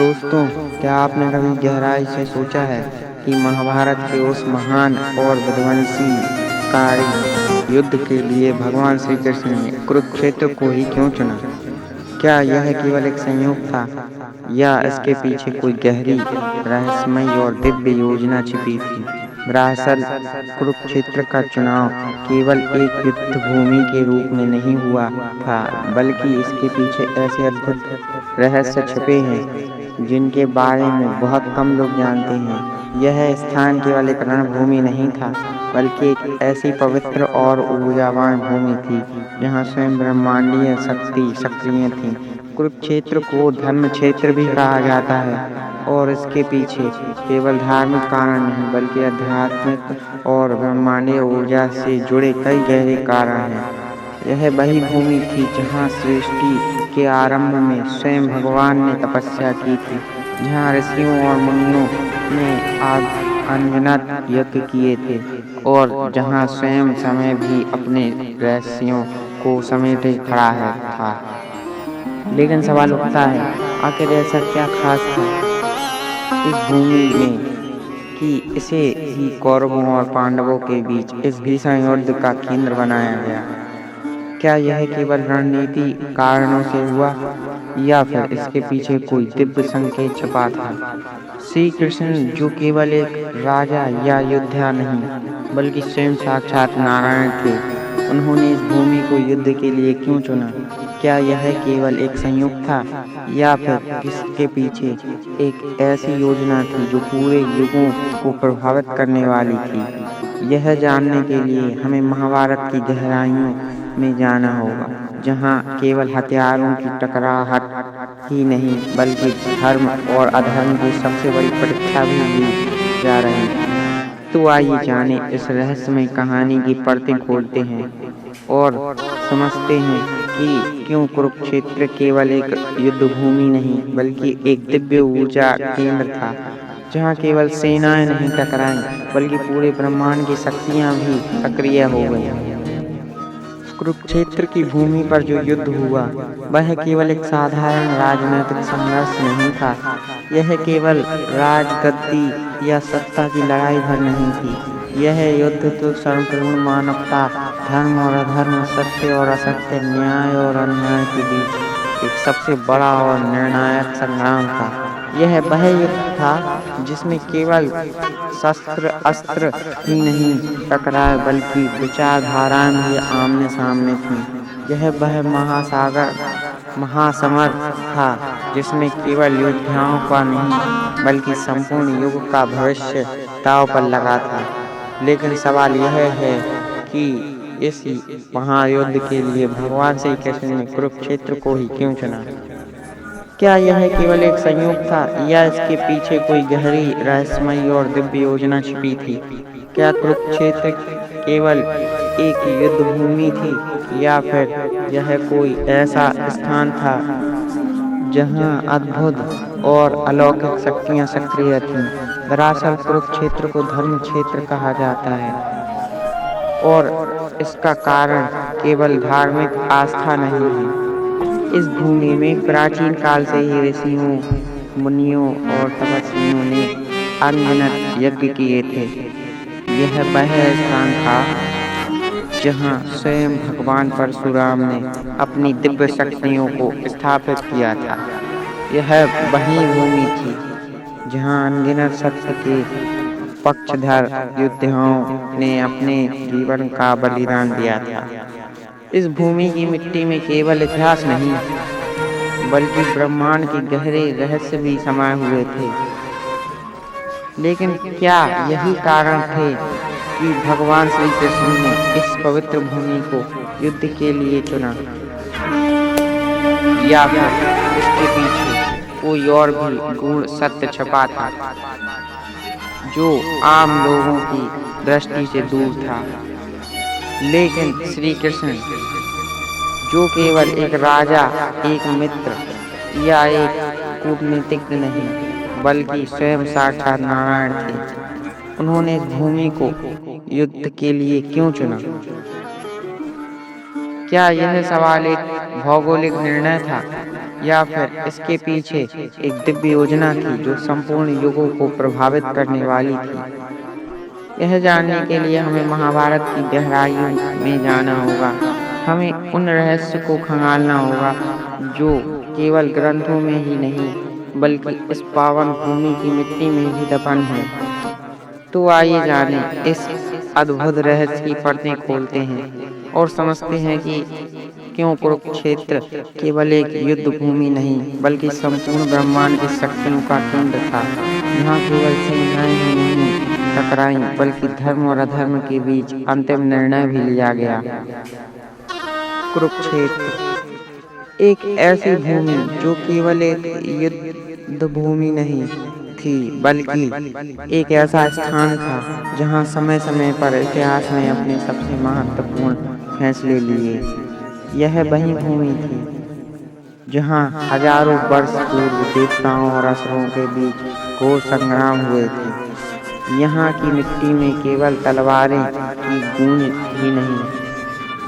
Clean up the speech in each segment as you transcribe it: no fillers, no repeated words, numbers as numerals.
दोस्तों, क्या आपने कभी गहराई से सोचा है कि महाभारत के उस महान और विध्वंसकारी युद्ध के लिए भगवान श्री कृष्ण ने कुरुक्षेत्र को ही क्यों चुना? क्या यह केवल एक संयोग था या इसके पीछे कोई गहरी, रहस्यमयी और दिव्य योजना छिपी थी? दरअसल कुरुक्षेत्र का चुनाव केवल एक युद्ध भूमि के रूप में नहीं हुआ था, बल्कि इसके पीछे ऐसे अद्भुत रहस्य छिपे हैं जिनके बारे में बहुत कम लोग जानते हैं। यह स्थान केवल एक रणभूमि नहीं था, बल्कि एक ऐसी पवित्र और ऊर्जावान भूमि थी जहाँ स्वयं ब्रह्मांडीय शक्ति सक्रिय थी। कुरुक्षेत्र को धर्म क्षेत्र भी कहा जाता है और इसके पीछे केवल धार्मिक कारण नहीं, बल्कि आध्यात्मिक और ब्रह्मांडीय ऊर्जा से जुड़े कई गहरे कारण हैं। यह वही भूमि थी जहाँ सृष्टि के आरंभ में स्वयं भगवान ने तपस्या की थी, जहाँ ऋषियों और मुनियों ने अनगिनत यज्ञ किए थे और जहाँ स्वयं समय भी अपने रहस्यों को समेटे खड़ा था। लेकिन सवाल उठता है, आखिर ऐसा क्या खास था इस भूमि में कि इसे ही कौरवों और पांडवों के बीच इस भीषण युद्ध का केंद्र बनाया गया? क्या यह केवल रणनीति कारणों से हुआ या फिर इसके पीछे कोई दिव्य संकेत छिपा था? श्री कृष्ण, जो केवल एक राजा या योद्धा नहीं, बल्कि स्वयं साक्षात नारायण थे, उन्होंने इस भूमि को युद्ध के लिए क्यों चुना? क्या यह केवल एक संयोग था या फिर इसके पीछे एक ऐसी योजना थी जो पूरे युगों को प्रभावित करने वाली थी? यह जानने के लिए हमें महाभारत की गहराइयों में जाना होगा, जहाँ केवल हथियारों की टकराहट ही नहीं, बल्कि धर्म और अधर्म की सबसे बड़ी परीक्षा भी ली जा रही थी। तो आइए जाने इस रहस्यमय कहानी की परतें खोलते हैं और समझते हैं कि क्यों कुरुक्षेत्र केवल एक युद्ध भूमि नहीं, बल्कि एक दिव्य ऊर्जा केंद्र था, जहाँ केवल सेनाएं नहीं टकराईं, बल्कि पूरे ब्रह्मांड की शक्तियां भी सक्रिय हो गईं। कुरुक्षेत्र की भूमि पर जो युद्ध हुआ, वह केवल एक साधारण राजनीतिक संघर्ष नहीं था। यह केवल राजगद्दी या सत्ता की लड़ाई भर नहीं थी। यह युद्ध तो संपूर्ण मानवता, धर्म और अधर्म, सत्य और असत्य, न्याय और अन्याय के बीच एक सबसे बड़ा और निर्णायक संग्राम था। यह वह युद्ध था जिसमें केवल शस्त्र अस्त्र ही नहीं टकराए, बल्कि विचारधाराएं भी आमने सामने थीं। यह वह महासमर था जिसमें केवल योद्धाओं का नहीं, बल्कि संपूर्ण युग का भविष्य दांव पर लगा था। लेकिन सवाल यह है कि इस महायुद्ध के लिए भगवान श्री कृष्ण ने कुरुक्षेत्र को ही क्यों चुना? क्या यह केवल एक संयोग था या इसके पीछे कोई गहरी, रहस्यमयी और दिव्य योजना छिपी थी? क्या कुरुक्षेत्र केवल एक युद्ध भूमि थी या फिर यह कोई ऐसा स्थान था जहां अद्भुत और अलौकिक शक्तियां सक्रिय थीं? दरअसल कुरुक्षेत्र को धर्म क्षेत्र कहा जाता है और इसका कारण केवल धार्मिक आस्था नहीं है। इस भूमि में प्राचीन काल से ही ऋषियों, मुनियों और तपस्वियों ने अनगिनत यज्ञ किए थे। यह वह स्थान था जहाँ स्वयं भगवान परशुराम ने अपनी दिव्य शक्तियों को स्थापित किया था। यह वही भूमि थी जहाँ अनगिनत सत्य के पक्षधर योद्धाओं ने अपने जीवन का बलिदान दिया था। इस भूमि की मिट्टी में केवल इतिहास नहीं, बल्कि ब्रह्मांड के गहरे रहस्य भी समाये हुए थे। लेकिन क्या यही कारण थे कि भगवान श्री कृष्ण ने इस पवित्र भूमि को युद्ध के लिए चुना, या फिर इसके पीछे कोई और भी गूढ़ सत्य छिपा था जो आम लोगों की दृष्टि से दूर था? लेकिन श्री कृष्ण, जो केवल एक राजा, एक मित्र या एक कूटनीतिज्ञ नहीं, बल्कि स्वयं साक्षात नारायण थे, उन्होंने इस भूमि को युद्ध के लिए क्यों चुना? क्या यह सवाल एक भौगोलिक निर्णय था या फिर इसके पीछे एक दिव्य योजना थी जो संपूर्ण युगों को प्रभावित करने वाली थी? यह जानने के लिए हमें महाभारत की गहराइयों में जाना होगा। हमें उन रहस्य को खंगालना होगा जो केवल ग्रंथों में ही नहीं बल्कि इस पावन भूमि की मिट्टी में भी दफन है। तो आइए जानें, इस अद्भुत रहस्य की परतें खोलते हैं और समझते हैं कि क्यों कुरुक्षेत्र केवल एक युद्ध भूमि नहीं बल्कि संपूर्ण ब्रह्मांड की शक्तियों का केंद्र था, जहाँ केवल सेनाएं ही नहीं टकराईं बल्कि धर्म और अधर्म के बीच अंतिम निर्णय भी लिया गया। कुरुक्षेत्र एक ऐसी भूमि जो केवल एक युद्ध भूमि नहीं थी बल्कि एक ऐसा स्थान था जहां समय समय पर इतिहास ने अपने सबसे महत्वपूर्ण फैसले लिए। यह वही भूमि थी जहां हजारों वर्ष पूर्व देवताओं और असुरों के बीच घोर संग्राम हुए थे। यहाँ की मिट्टी में केवल तलवारें की गूंज ही नहीं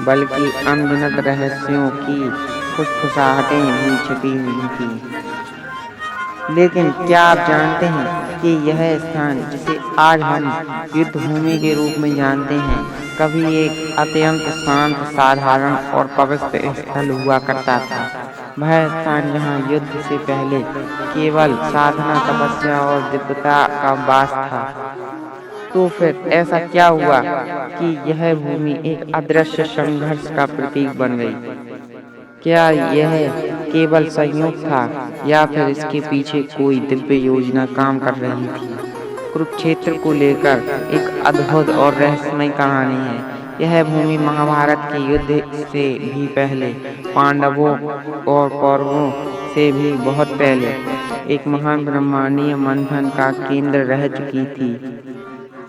बल्कि अनगिनत रहस्यों की फुसफुसाहटें भी छिपी हुई थी। लेकिन क्या आप जानते हैं कि यह स्थान जिसे आज हम युद्ध भूमि के रूप में जानते हैं, कभी एक अत्यंत शांत, साधारण और पवित्र स्थल हुआ करता था। वह स्थान जहाँ युद्ध से पहले केवल साधना, तपस्या और दिव्यता का वास था। तो फिर ऐसा क्या हुआ कि यह भूमि एक अदृश्य संघर्ष का प्रतीक बन गई? क्या यह केवल संयोग था या फिर इसके पीछे कोई दिव्य योजना काम कर रही थी? कुरुक्षेत्र को लेकर एक अद्भुत और रहस्यमय कहानी है। यह भूमि महाभारत के युद्ध से भी पहले, पांडवों और कौरवों से भी बहुत पहले एक महान ब्रह्मांडीय मंथन का केंद्र रह चुकी थी।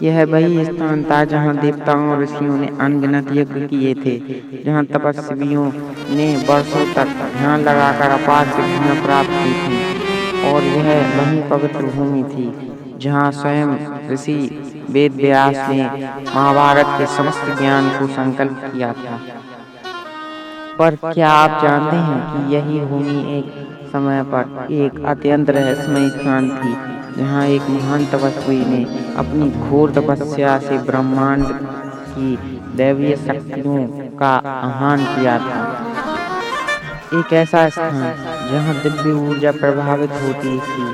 यह वही स्थान था जहाँ देवताओं और ऋषियों ने अनगिनत यज्ञ किए थे, जहाँ तपस्वियों ने वर्षों तक ध्यान लगाकर अपार सिद्धियाँ प्राप्त की थीं, और यह वही पवित्र भूमि थी जहाँ स्वयं ऋषि वेद व्यास ने महाभारत के समस्त ज्ञान को संकल्प किया था। पर क्या आप जानते हैं कि यही भूमि एक समय पर एक अत्यंत रहस्यमय स्थान थी, जहाँ एक महान तपस्वी ने अपनी घोर तपस्या से ब्रह्मांड की दैवीय शक्तियों का आह्वान किया था। एक ऐसा स्थान जहाँ दिव्य ऊर्जा प्रभावित होती थी,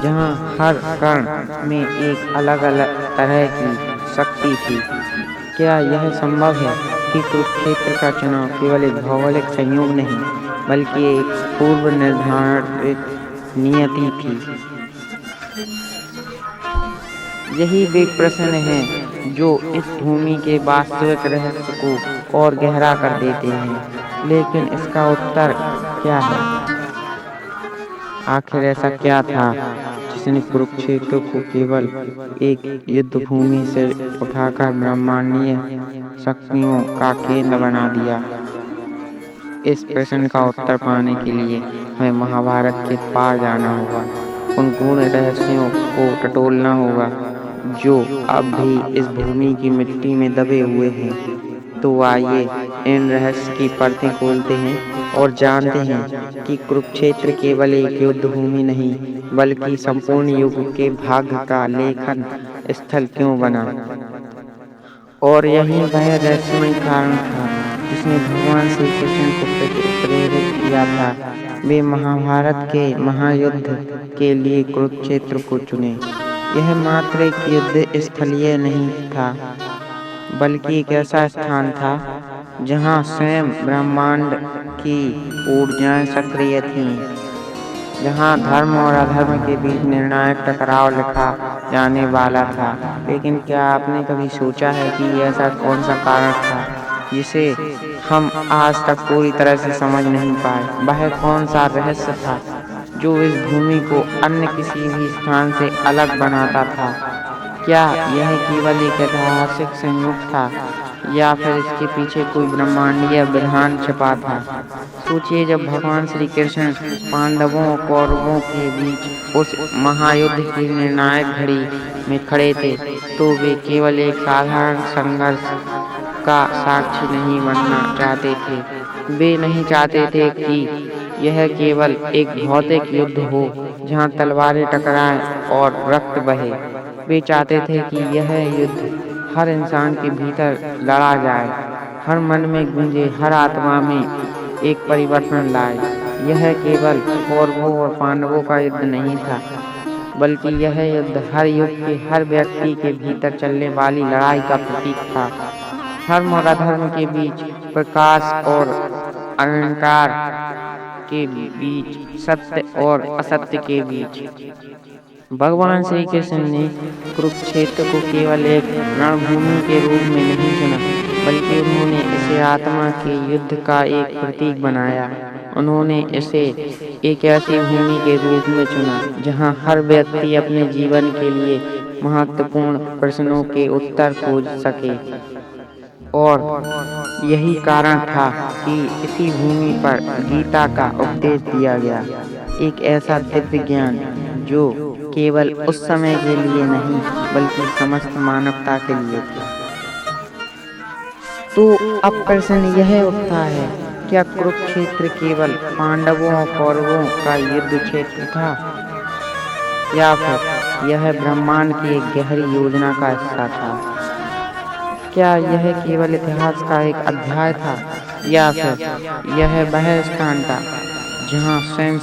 जहाँ हर कण में एक अलग अलग तरह की शक्ति थी। क्या यह संभव है कि कुरुक्षेत्र का चुनाव केवल एक भौगोलिक संयोग नहीं बल्कि एक पूर्व निर्धारित नियति थी? यही वे प्रश्न हैं जो इस भूमि के वास्तविक रहस्य को और गहरा कर देते हैं। लेकिन इसका उत्तर क्या है? आखिर ऐसा क्या था जिसने कुरुक्षेत्र को केवल एक युद्ध भूमि से उठाकर ब्रह्मांडीय शक्तियों का केंद्र बना दिया? इस प्रश्न का उत्तर पाने के लिए हमें महाभारत के पार जाना होगा, उन गूढ़ रहस्यों को टटोलना होगा जो अब भी इस भूमि की मिट्टी में दबे हुए हैं। तो आइए इन रहस्य की परतें खोलते हैं और जानते हैं कि कुरुक्षेत्र केवल एक युद्ध भूमि नहीं बल्कि संपूर्ण युग के भाग्य का लेखन स्थल क्यों बना। और यही वह रहस्यमय कारण था जिसने भगवान श्री कृष्ण को प्रेरित किया था। वे महाभारत के महायुद्ध के लिए कुरुक्षेत्र को चुने। यह मात्र एक युद्ध स्थलीय नहीं था बल्कि एक ऐसा स्थान था जहाँ स्वयं ब्रह्मांड की ऊर्जाएं सक्रिय थीं, जहाँ धर्म और अधर्म के बीच निर्णायक टकराव लिखा जाने वाला था। लेकिन क्या आपने कभी सोचा है कि ऐसा कौन सा कारण था जिसे हम आज तक पूरी तरह से समझ नहीं पाए? वह कौन सा रहस्य था जो इस भूमि को अन्य किसी भी स्थान से अलग बनाता था? क्या यह केवल एक ऐतिहासिक संयोग था या फिर इसके पीछे कोई ब्रह्मांडीय विधान छिपा था? सोचिए, जब भगवान श्री कृष्ण पांडवों और कौरवों के बीच उस महायुद्ध की निर्णायक घड़ी में खड़े थे, तो वे केवल एक साधारण संघर्ष का साक्षी नहीं बनना चाहते थे। वे नहीं चाहते थे कि यह केवल एक भौतिक युद्ध हो जहां तलवारें टकराएं और रक्त बहे। वे चाहते थे कि यह युद्ध हर इंसान के भीतर लड़ा जाए, हर मन में गूंजे, हर आत्मा में एक परिवर्तन लाए। यह केवल कौरवों और पांडवों का युद्ध नहीं था, बल्कि यह युद्ध हर युग के हर व्यक्ति के भीतर चलने वाली लड़ाई का प्रतीक था। धर्म और अधर्म के बीच, प्रकाश और अहंकार के बीच, सत्य और असत्य के बीच। भगवान श्री कृष्ण ने कुरुक्षेत्र को केवल एक रणभूमि के रूप में नहीं चुना, बल्कि उन्होंने इसे आत्मा के युद्ध का एक प्रतीक बनाया। उन्होंने इसे एक ऐसी भूमि के रूप में चुना जहां हर व्यक्ति अपने जीवन के लिए महत्वपूर्ण प्रश्नों के उत्तर खोज सके। और यही कारण था कि इसी भूमि पर गीता का उपदेश दिया गया, एक ऐसा दिव्य ज्ञान जो केवल उस समय के लिए नहीं, बल्कि समस्त मानवता के लिए था। तो अब प्रश्न यह उठता है, क्या कुरुक्षेत्र केवल पांडवों और कौरवों का युद्ध क्षेत्र था, या फिर यह ब्रह्मांड की एक गहरी योजना का हिस्सा था? क्या यह केवल इतिहास का एक अध्याय था, या फिर यह वह स्थान था जहां स्वयं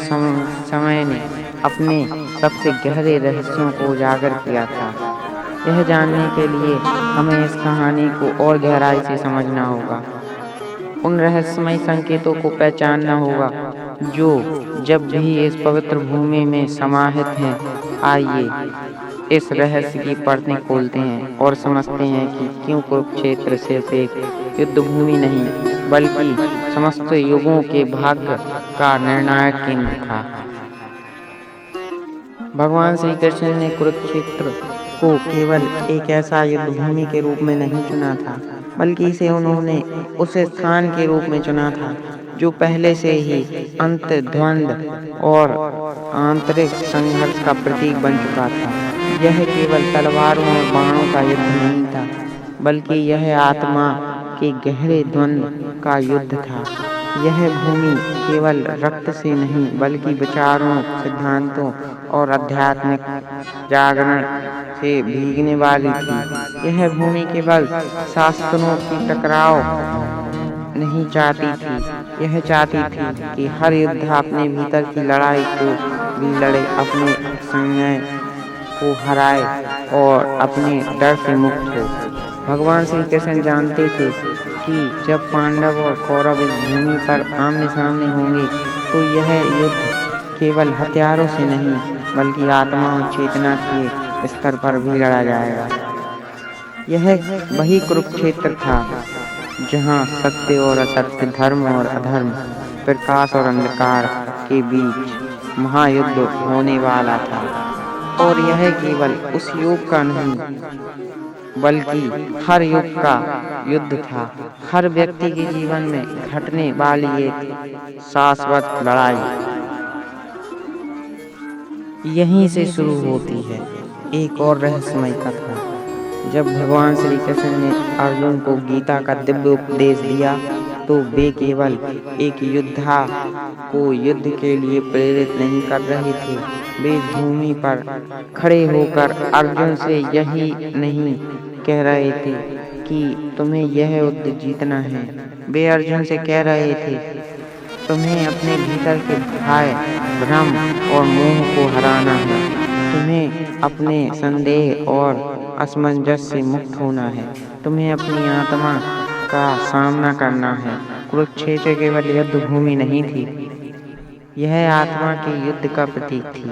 समय ने अपने सबसे गहरे रहस्यों को उजागर किया था? यह जानने के लिए हमें इस कहानी को और गहराई से समझना होगा, उन रहस्यमय संकेतों को पहचानना होगा जो जब भी इस पवित्र भूमि में समाहित हैं। आइए इस रहस्य की परतें खोलते हैं और समझते हैं कि क्यों कुरुक्षेत्र सिर्फ एक युद्ध भूमि नहीं, बल्कि समस्त युगों के भाग्य का निर्णायक केंद्र था। भगवान श्री कृष्ण ने कुरुक्षेत्र को केवल एक ऐसा युद्ध भूमि के रूप में नहीं चुना था, बल्कि इसे उन्होंने उस स्थान के रूप में चुना था जो पहले से ही अंतर्द्वंद और आंतरिक संघर्ष का प्रतीक बन चुका था। यह केवल तलवारों और बाणों का युद्ध नहीं था, बल्कि यह आत्मा के गहरे द्वंद्व का युद्ध था। यह भूमि केवल रक्त से नहीं, बल्कि विचारों, सिद्धांतों और आध्यात्मिक जागरण से भीगने वाली थी। यह भूमि केवल शास्त्रों की टकराव नहीं चाहती थी, यह चाहती थी कि हर योद्धा अपने भीतर की लड़ाई को भी लड़े, अपने संशय को हराए और अपने डर से मुक्त हो। भगवान श्री कृष्ण जानते थे कि जब पांडव और कौरव इस भूमि पर आमने सामने होंगे, तो यह युद्ध केवल हथियारों से नहीं, बल्कि आत्मा और चेतना के स्तर पर भी लड़ा जाएगा। यह वही कुरुक्षेत्र था जहां सत्य और असत्य, धर्म और अधर्म, प्रकाश और अंधकार के बीच महायुद्ध होने वाला था। और यह केवल उस युग का नहीं, बल्कि हर युग का युद्ध था, हर व्यक्ति के जीवन में घटने वाली एक शाश्वत लड़ाई। यहीं से शुरू होती है एक और रहस्यमय कथा। जब भगवान श्री कृष्ण ने अर्जुन को गीता का दिव्य उपदेश दिया, तो वे केवल एक योद्धा को युद्ध के लिए प्रेरित नहीं कर रहे थे, वे भूमि पर खड़े होकर अर्जुन से यही नहीं कह रहे थे कि तुम्हें यह युद्ध जीतना है। वे अर्जुन से कह रहे थे, तुम्हें अपने भीतर के भय, भ्रम और मोह को हराना है। तुम्हें अपने संदेह और असमंजस से मुक्त होना है। तुम्हें अपनी आत्मा का सामना करना है। कुरुक्षेत्र केवल युद्ध भूमि नहीं थी, यह आत्मा के युद्ध का प्रतीक थी।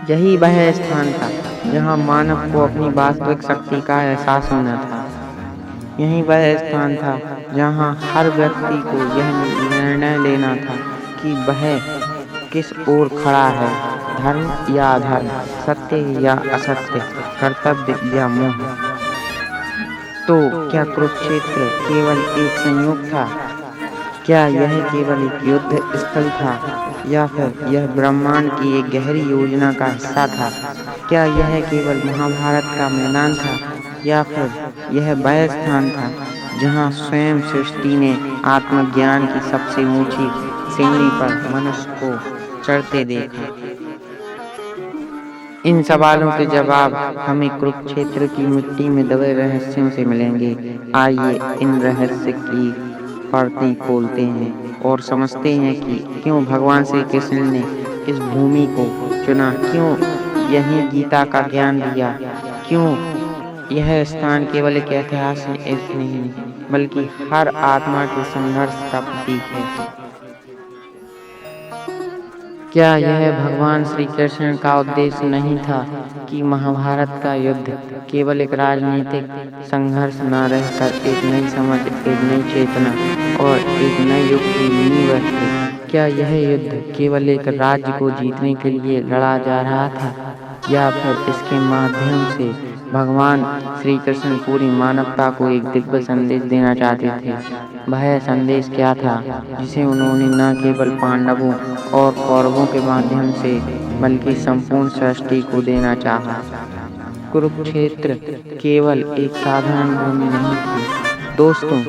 यही वह स्थान था जहां मानव को अपनी वास्तविक शक्ति का एहसास होना था। यही वह स्थान था जहां हर व्यक्ति को यह निर्णय लेना था कि वह किस ओर खड़ा है, धर्म या अधर्म, सत्य या असत्य, कर्तव्य या मोह। तो क्या कुरुक्षेत्र केवल एक संयोग था? क्या यह केवल एक युद्ध स्थल था, या फिर यह ब्रह्मांड की एक गहरी योजना का हिस्सा था? क्या यह केवल महाभारत का मैदान था, या फिर यह वह स्थान था जहां स्वयं सृष्टि ने आत्मज्ञान की सबसे ऊंची सीढ़ी पर मनुष्य को चढ़ते देखा। इन सवालों के जवाब हमें कुरुक्षेत्र की मिट्टी में दबे रहस्यों से मिलेंगे। आइए इन रहस्य की परतें खोलते हैं और समझते हैं कि क्यों भगवान श्री कृष्ण ने इस भूमि को चुना, क्यों यही गीता का ज्ञान दिया, क्यों यह स्थान केवल एक ऐतिहासिक नहीं बल्कि हर आत्मा के संघर्ष का प्रतीक है। क्या यह भगवान श्री कृष्ण का उद्देश्य नहीं था कि महाभारत का युद्ध केवल एक राजनीतिक संघर्ष न रहकर एक नई समझ, एक नई चेतना और एक नए युग की नींव रखे? क्या यह युद्ध केवल एक राज्य को जीतने के लिए लड़ा जा रहा था, या फिर इसके माध्यम से भगवान श्री कृष्ण पूरी मानवता को एक दिव्य संदेश देना चाहते थे? वह संदेश क्या था जिसे उन्होंने न केवल पांडवों और कौरवों के माध्यम से बल्कि संपूर्ण सृष्टि को देना चाहा? कुरुक्षेत्र केवल एक साधारण भूमि नहीं थी दोस्तों,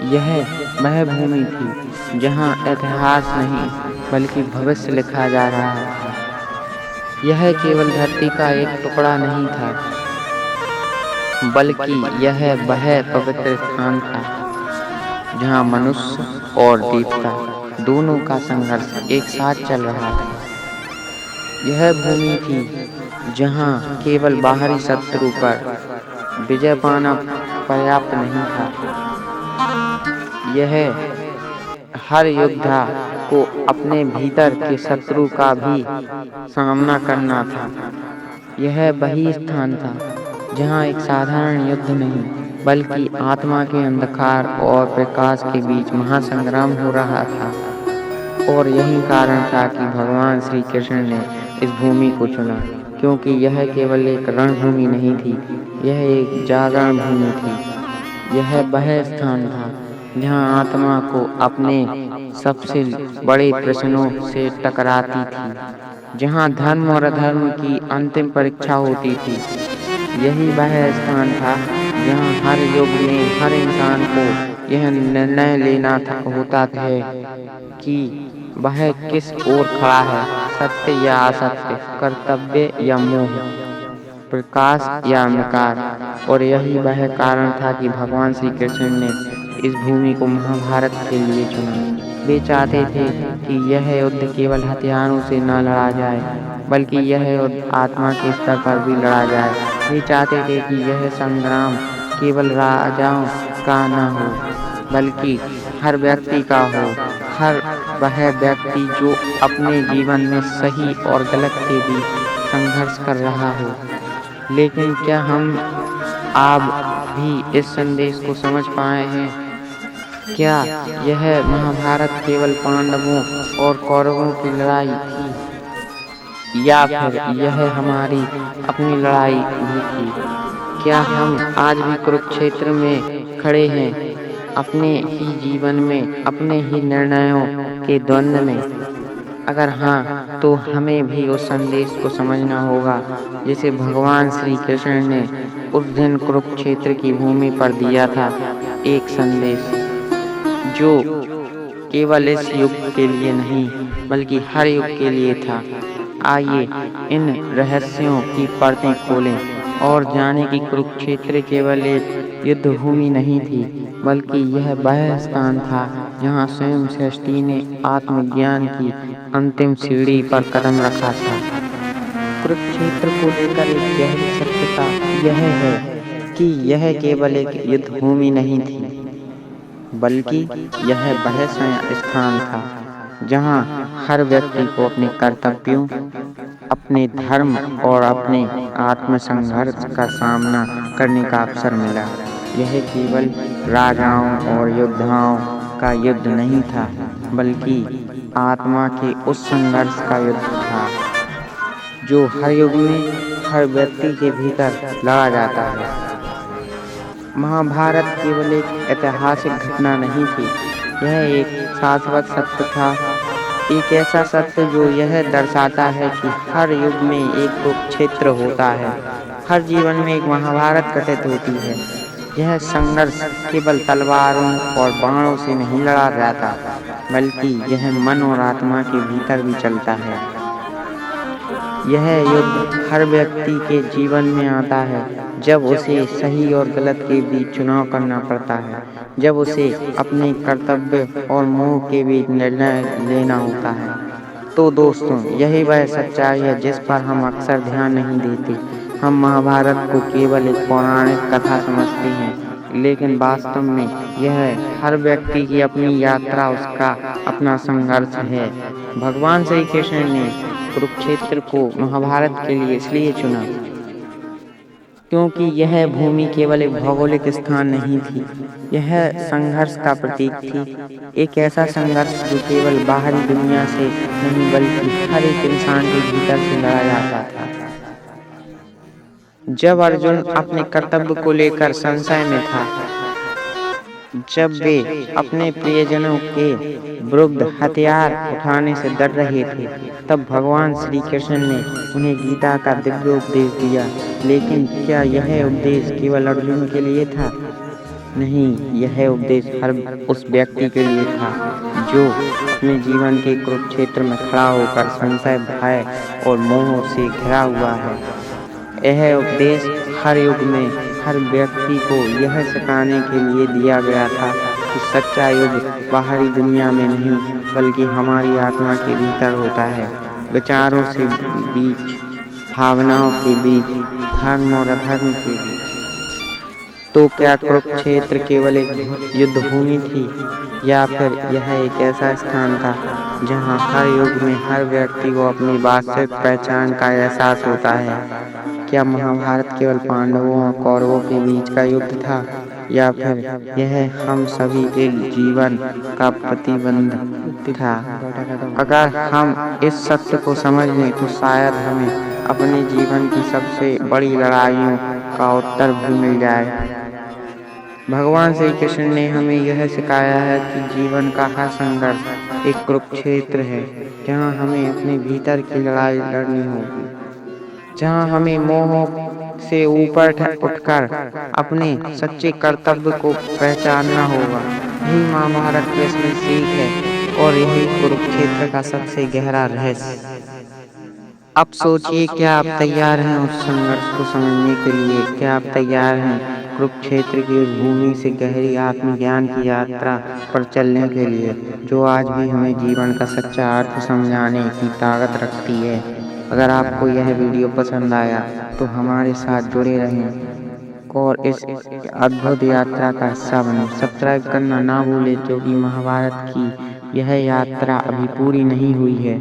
यह वह भूमि थी जहां इतिहास नहीं बल्कि भविष्य लिखा जा रहा था। यह केवल धरती का एक टुकड़ा नहीं था, बल्कि यह वह पवित्र स्थान था जहां मनुष्य और देवता दोनों का संघर्ष एक साथ चल रहा था। यह भूमि थी जहां केवल बाहरी शत्रु पर विजय पाना पर्याप्त नहीं था, यह हर योद्धा को अपने भीतर के शत्रु का भी सामना करना था। यह वही स्थान था जहां एक साधारण युद्ध नहीं बल्कि आत्मा के अंधकार और प्रकाश के बीच महासंग्राम हो रहा था। और यही कारण था कि भगवान श्री कृष्ण ने इस भूमि को चुना, क्योंकि यह केवल एक रणभूमि नहीं थी, यह एक जागरण भूमि थी। यह वह स्थान था जहां आत्मा को अपने सबसे बड़े प्रश्नों से टकराती थी, जहां धर्म और अधर्म की अंतिम परीक्षा होती थी। यही वह स्थान था जहां हर युग में हर इंसान को यह निर्णय लेना होता है कि वह किस ओर खड़ा है, सत्य या असत्य, कर्तव्य या मोह, प्रकाश या अंधकार। और यही वह कारण था कि भगवान श्री कृष्ण ने इस भूमि को महाभारत के लिए चुना। वे चाहते थे कि यह युद्ध केवल हथियारों से न लड़ा जाए, बल्कि यह युद्ध आत्मा के स्तर पर भी लड़ा जाए। वे चाहते थे कि यह संग्राम केवल राजाओं का न हो, बल्कि हर व्यक्ति का हो, हर वह व्यक्ति जो अपने जीवन में सही और गलत के बीच संघर्ष कर रहा हो। लेकिन क्या हम आज भी इस संदेश को समझ पाए हैं? क्या यह महाभारत केवल पांडवों और कौरवों की लड़ाई थी, या फिर यह हमारी अपनी लड़ाई भी थी? क्या हम आज भी कुरुक्षेत्र में खड़े हैं, अपने ही जीवन में, अपने ही निर्णयों के द्वंद्व में? अगर हाँ, तो हमें भी उस संदेश को समझना होगा जिसे भगवान श्री कृष्ण ने उस दिन कुरुक्षेत्र की भूमि पर दिया था। एक संदेश जो केवल इस युग के लिए नहीं बल्कि हर युग के लिए था। आइए इन रहस्यों की परतें खोलें और जानें कि कुरुक्षेत्र केवल एक युद्ध भूमि नहीं थी, बल्कि यह वह स्थान था जहां स्वयं सृष्टि ने आत्मज्ञान की अंतिम सीढ़ी पर कदम रखा था। कुरुक्षेत्र को लेकर एक गहरी सत्यता यह है कि यह केवल एक युद्ध भूमि नहीं थी, बल्कि यह वह स्थान था जहां हर व्यक्ति को अपने कर्तव्यों, अपने धर्म और अपने आत्मसंघर्ष का सामना करने का अवसर मिला। यह केवल राजाओं और योद्धाओं का युद्ध नहीं था, बल्कि आत्मा के उस संघर्ष का युद्ध था जो हर युग में हर व्यक्ति के भीतर लड़ा जाता है। महाभारत केवल एक ऐतिहासिक घटना नहीं थी, यह एक शाश्वत सत्य था, एक ऐसा सत्य जो यह दर्शाता है कि हर युग में एक कुरुक्षेत्र होता है, हर जीवन में एक महाभारत घटित होती है। यह संघर्ष केवल तलवारों और बाणों से नहीं लड़ा जाता, बल्कि यह मन और आत्मा के भीतर भी चलता है। यह युद्ध हर व्यक्ति के जीवन में आता है, जब उसे सही और गलत के बीच चुनाव करना पड़ता है, जब उसे अपने कर्तव्य और मोह के बीच निर्णय लेना होता है। तो दोस्तों, यही वह सच्चाई है जिस पर हम अक्सर ध्यान नहीं देते। हम महाभारत को केवल एक पौराणिक कथा समझते हैं, लेकिन वास्तव में यह हर व्यक्ति की अपनी यात्रा, उसका अपना संघर्ष है। भगवान श्री कृष्ण ने कुरुक्षेत्र को महाभारत के लिए इसलिए चुना क्योंकि यह भूमि केवल एक भौगोलिक स्थान नहीं थी, यह संघर्ष का प्रतीक थी। एक ऐसा संघर्ष जो केवल बाहरी दुनिया से नहीं, बल्कि हर एक इंसान के भीतर से लड़ा जाता था। जब अर्जुन अपने कर्तव्य को लेकर संशय में था, जब वे अपने प्रियजनों के विरुद्ध हथियार उठाने से डर रहे थे, तब भगवान श्री कृष्ण ने उन्हें गीता का दिव्य उपदेश दिया। लेकिन क्या यह उपदेश केवल अर्जुन के लिए था? नहीं, यह उपदेश हर उस व्यक्ति के लिए था जो अपने जीवन के कुरुक्षेत्र में खड़ा होकर संशय, भय और मोह से घिरा हुआ है। यह उपदेश हर युग में हर व्यक्ति को यह सिखाने के लिए दिया गया था कि सच्चा युद्ध बाहरी दुनिया में नहीं, बल्कि हमारी आत्मा के भीतर होता है। विचारों से बीच, भावनाओं के बीच, धर्म और अधर्म के बीच। तो क्या कुरुक्षेत्र केवल एक युद्ध भूमि थी, या फिर यह एक ऐसा स्थान था जहां हर युग में हर व्यक्ति को अपनी वास्तविक पहचान का एहसास होता है? क्या महाभारत केवल पांडवों और कौरवों के बीच का युद्ध था, या फिर यह हम सभी के जीवन का प्रतिबंध था? अगर हम इस सत्य को समझ लें तो शायद हमें अपने जीवन की सबसे बड़ी लड़ाइयों का उत्तर भी मिल जाए। भगवान श्री कृष्ण ने हमें यह सिखाया है कि जीवन का हर संघर्ष एक कुरुक्षेत्र है, जहाँ हमें अपने भीतर की लड़ाई लड़नी होगी, जहाँ हमें मोह से ऊपर उठकर अपने सच्चे कर्तव्य को पहचानना होगा। यही महाभारत की असली सीख है, और यही कुरुक्षेत्र का सबसे गहरा रहस्य। अब सोचिए, क्या आप तैयार हैं उस संघर्ष को समझने के लिए? क्या आप तैयार हैं कुरुक्षेत्र की उस भूमि से गहरी आत्मज्ञान की यात्रा पर चलने के लिए, जो आज भी हमें जीवन का सच्चा अर्थ समझाने की ताकत रखती है? अगर आपको यह वीडियो पसंद आया तो हमारे साथ जुड़े रहें और इस अद्भुत यात्रा का हिस्सा बने। सब्सक्राइब करना ना भूलें, क्योंकि महाभारत की यह यात्रा अभी पूरी नहीं हुई है।